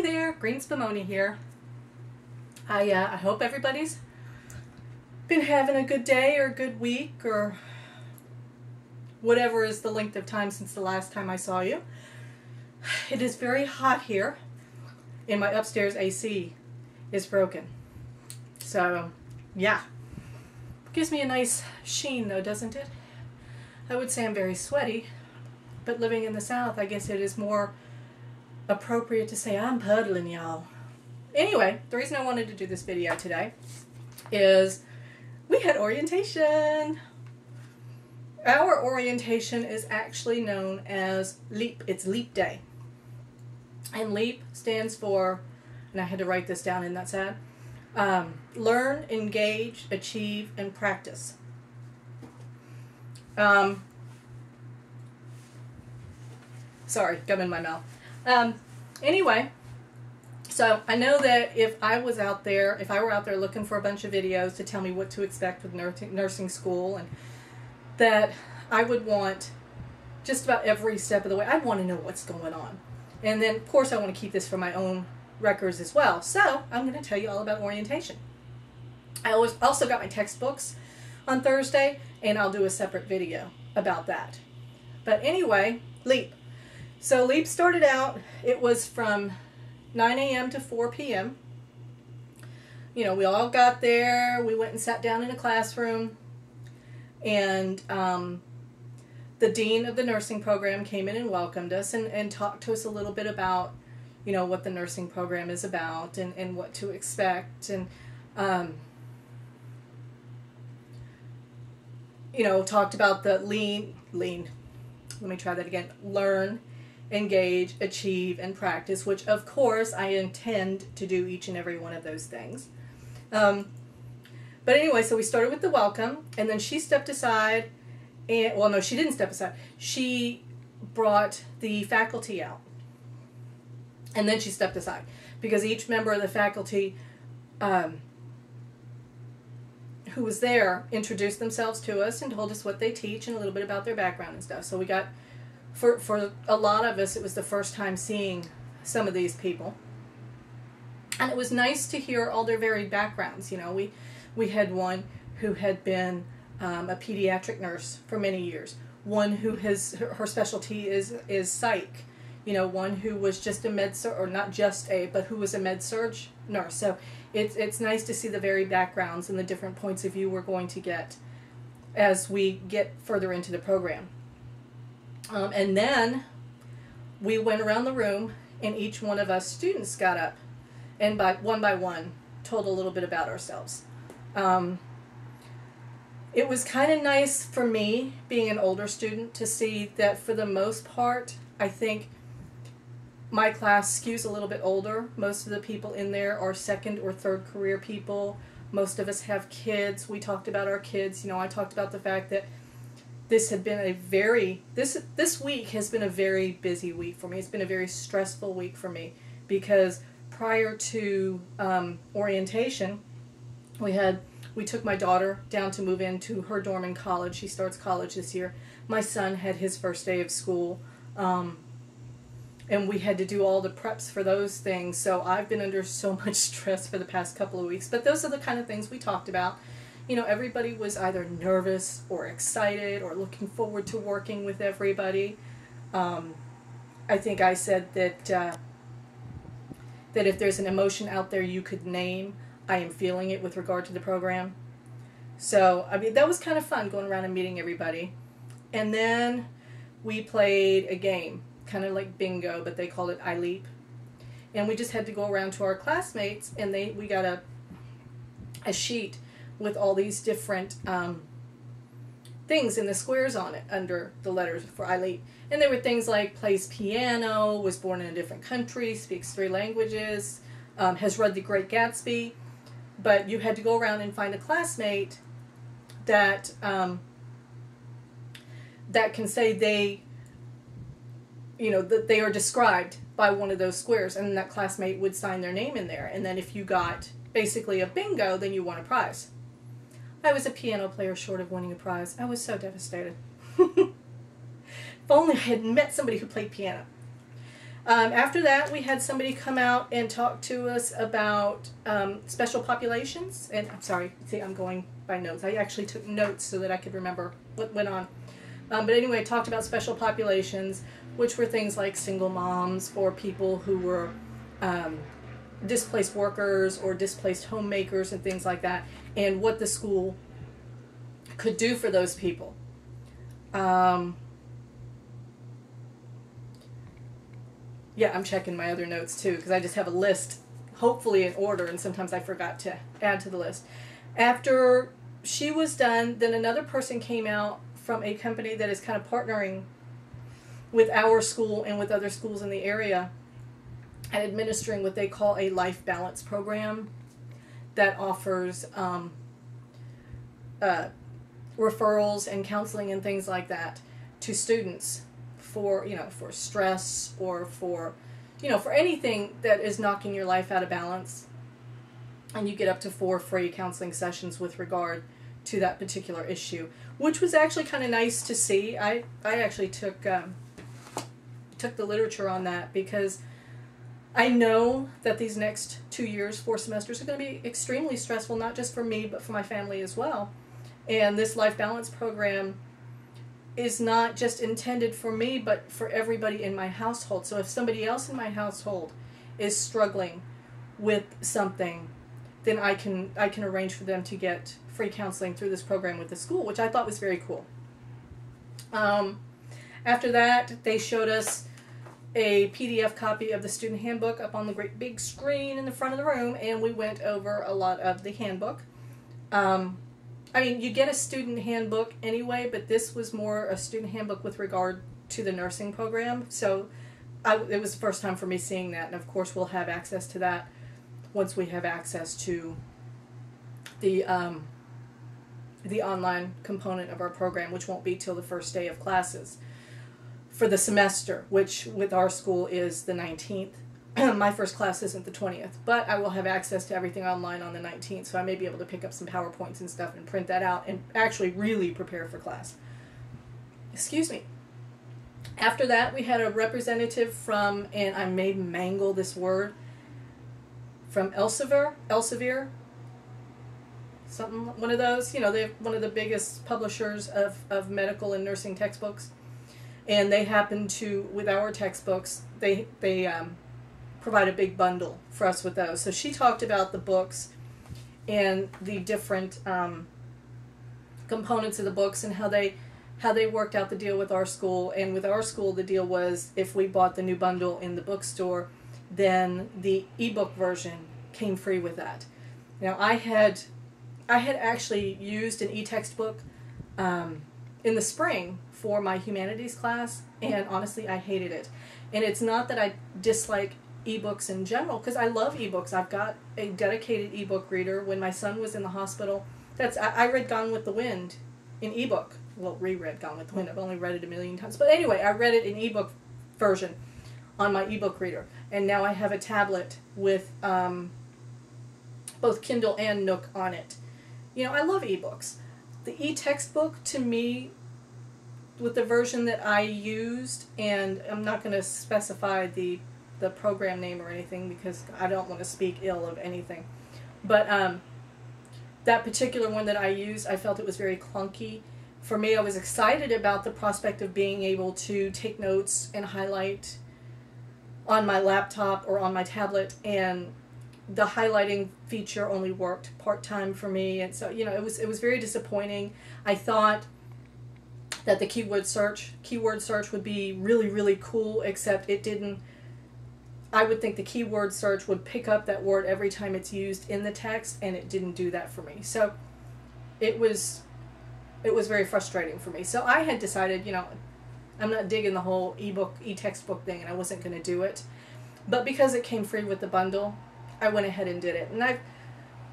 Hey there, Green Spumoni here. I hope everybody's been having a good day or a good week or whatever is the length of time since the last time I saw you. It is very hot here and my upstairs AC is broken. So, yeah. Gives me a nice sheen though, doesn't it? I would say I'm very sweaty, but living in the South, I guess it is more appropriate to say I'm puddling, y'all. Anyway, the reason I wanted to do this video today is we had orientation. Our orientation is actually known as LEAP. It's LEAP Day. And LEAP stands for, and I had to write this down, isn't that sad? Learn, engage, achieve, and practice. Sorry, gum in my mouth. Anyway, so I know that if I were out there looking for a bunch of videos to tell me what to expect with nursing school, and that I would want just about every step of the way, I'd want to know what's going on. And then, of course, I want to keep this for my own records as well. So I'm going to tell you all about orientation. I also got my textbooks on Thursday, and I'll do a separate video about that. But anyway, LEAP. So LEAP started out, it was from 9 a.m. to 4 p.m. You know, we all got there, we went and sat down in a classroom, and the dean of the nursing program came in and welcomed us and talked to us a little bit about, you know, what the nursing program is about and what to expect, and you know, talked about the learn, engage, achieve, and practice, which of course I intend to do each and every one of those things. But anyway, so we started with the welcome, and then she stepped aside, and, well, no, she didn't step aside. She brought the faculty out, and then she stepped aside, because each member of the faculty who was there introduced themselves to us and told us what they teach and a little bit about their background and stuff. So we got, for a lot of us, it was the first time seeing some of these people. And it was nice to hear all their varied backgrounds. You know, we had one who had been a pediatric nurse for many years. One who her specialty is psych. You know, one who was just a med-surg, or not just a, but who was a med-surg nurse. So it's nice to see the varied backgrounds and the different points of view we're going to get as we get further into the program. And then we went around the room, and each one of us students got up and by one told a little bit about ourselves. It was kind of nice for me, being an older student, to see that for the most part, I think my class skews a little bit older. Most of the people in there are second or third career people. Most of us have kids. We talked about our kids. You know, I talked about the fact that this had been this week has been a very busy week for me. It's been a very stressful week for me, because prior to orientation, we took my daughter down to move into her dorm in college. She starts college this year. My son had his first day of school, and we had to do all the preps for those things. So I've been under so much stress for the past couple of weeks. But those are the kind of things we talked about. You know, everybody was either nervous or excited or looking forward to working with everybody. I think I said that that if there's an emotion out there you could name, I am feeling it with regard to the program. So, I mean, that was kind of fun, going around and meeting everybody. And then we played a game, kind of like bingo, but they called it iLeap. And we just had to go around to our classmates, and we got a sheet with all these different things in the squares on it under the letters for iLeap. And there were things like plays piano, was born in a different country, speaks 3 languages, has read The Great Gatsby. But you had to go around and find a classmate that that can say they, you know, that they are described by one of those squares, and that classmate would sign their name in there. And then if you got basically a bingo, then you won a prize. I was a piano player short of winning a prize. I was so devastated. If only I had met somebody who played piano. After that, we had somebody come out and talk to us about special populations. And I'm sorry, see, I'm going by notes. I actually took notes so that I could remember what went on. But anyway, talked about special populations, which were things like single moms or people who were displaced workers or displaced homemakers and things like that, and what the school could do for those people. Yeah, I'm checking my other notes too, because I just have a list, hopefully in order, and sometimes I forgot to add to the list. After she was done, then another person came out from a company that is kind of partnering with our school and with other schools in the area and administering what they call a life balance program that offers referrals and counseling and things like that to students for, for stress or for, for anything that is knocking your life out of balance. And you get up to 4 free counseling sessions with regard to that particular issue, which was actually kind of nice to see. I actually took the literature on that because I know that these next 2 years, 4 semesters, are going to be extremely stressful, not just for me, but for my family as well. And this life balance program is not just intended for me, but for everybody in my household. So if somebody else in my household is struggling with something, then I can arrange for them to get free counseling through this program with the school, which I thought was very cool. After that, they showed us a PDF copy of the student handbook up on the great big screen in the front of the room, and we went over a lot of the handbook. I mean, you get a student handbook anyway, but this was more a student handbook with regard to the nursing program. So it was the first time for me seeing that, and of course we'll have access to that once we have access to the online component of our program, which won't be till the first day of classes for the semester, which with our school is the 19th. My first class isn't the 20th, but I will have access to everything online on the 19th, so I may be able to pick up some PowerPoints and stuff and print that out and actually really prepare for class. Excuse me. After that, we had a representative from, and I may mangle this word, from Elsevier, something, one of those. They're one of the biggest publishers of medical and nursing textbooks, and they happen to, with our textbooks, they provide a big bundle for us with those. So she talked about the books and the different components of the books and how they worked out the deal with our school. And with our school, the deal was if we bought the new bundle in the bookstore, then the ebook version came free with that. Now I had actually used an e-textbook in the spring for my humanities class, and honestly I hated it. And it's not that I dislike ebooks in general, because I love ebooks. I've got a dedicated ebook reader. When my son was in the hospital, I read Gone with the Wind in ebook. Well, reread Gone with the Wind. I've only read it a million times. But anyway, I read it in ebook version on my ebook reader. And now I have a tablet with both Kindle and Nook on it. I love ebooks. The e-textbook, to me, with the version that I used, and I'm not going to specify the program name or anything because I don't want to speak ill of anything, but that particular one that I used, I felt it was very clunky. For me, I was excited about the prospect of being able to take notes and highlight on my laptop or on my tablet, and the highlighting feature only worked part-time for me, and so it was very disappointing. I thought that the keyword search would be really, really cool, except it didn't. I would think the keyword search would pick up that word every time it's used in the text, and it didn't do that for me. So it was very frustrating for me. So I had decided, I'm not digging the whole e-textbook thing, and I wasn't going to do it. But because it came free with the bundle, I went ahead and did it. And I've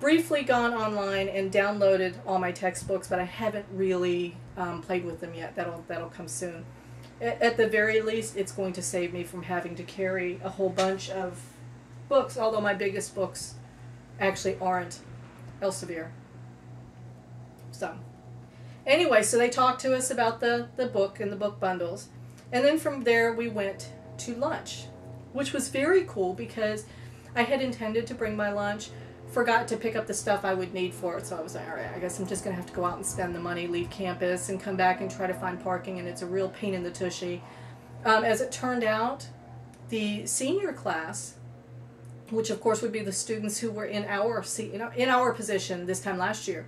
briefly gone online and downloaded all my textbooks, but I haven't really played with them yet. That'll come soon. At the very least, it's going to save me from having to carry a whole bunch of books, although my biggest books actually aren't Elsevier. So, anyway, so they talked to us about the book and the book bundles. And then from there, we went to lunch. which was very cool because I had intended to bring my lunch, forgot to pick up the stuff I would need for it, so I was like, all right, I guess I'm just going to have to go out and spend the money, leave campus, and come back and try to find parking, and it's a real pain in the tushy. As it turned out, the senior class, which of course would be the students who were in our position this time last year,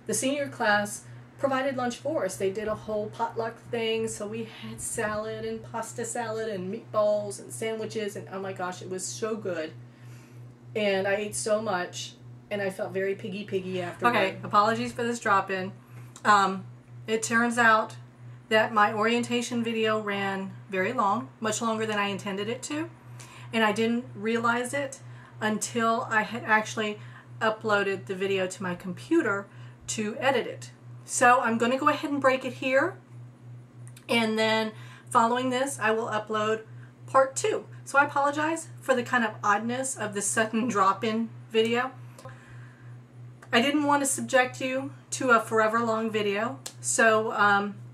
the senior class provided lunch for us. They did a whole potluck thing, so we had salad and pasta salad and meatballs and sandwiches, and oh my gosh, it was so good. And I ate so much, and I felt very piggy afterward. Okay, apologies for this drop-in. It turns out that my orientation video ran very long, much longer than I intended it to, and I didn't realize it until I had actually uploaded the video to my computer to edit it. So I'm going to go ahead and break it here, and then following this I will upload part 2. So I apologize for the kind of oddness of the sudden drop-in video. I didn't want to subject you to a forever long video, so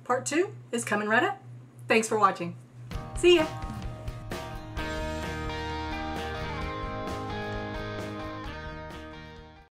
part 2 is coming right up. Thanks for watching. See ya!